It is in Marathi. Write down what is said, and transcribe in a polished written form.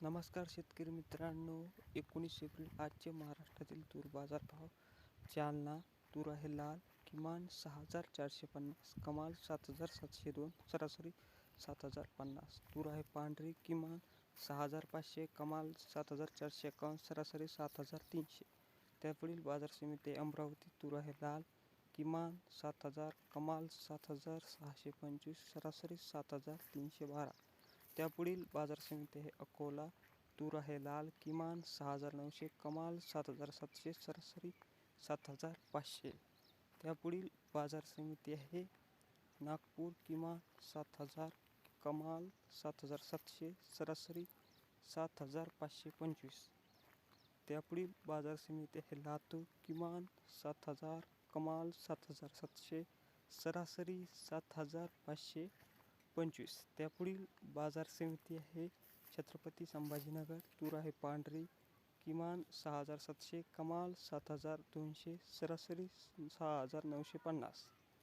नमस्कार शेतकरी मित्रांनो, 19 एप्रिल आजचे महाराष्ट्रातील तूर बाजारभाव. जालना तूर आहे लाल, किमान 6,450, कमाल 7,702, सरासरी 7,050. तूर आहे पांढरी, किमान 6,500, कमाल 7,451, सरासरी 7,300. त्यापुढील बाजार समिती अमरावती तूर आहे लाल, किमान 7,000, कमाल 7,625, सरासरी 7,312. त्यापुढील बाजार समिती आहे अकोला तूर आहे लाल, किमान 6,900, कमाल 7,700, सरासरी 7,500. त्यापुढील बाजार समिती आहे नागपूर, किमान 7,000, कमाल 7,700, सरासरी 7,525. त्यापुढील बाजार समिती आहे लातूर, किमान 7,000, कमाल 7,700, सरासरी 7,525. त्यापुढील बाजार समिती आहे छत्रपती संभाजीनगर तूर आहे पांढरी, किमान 6,700, कमाल 7,200, सरासरी 6,950.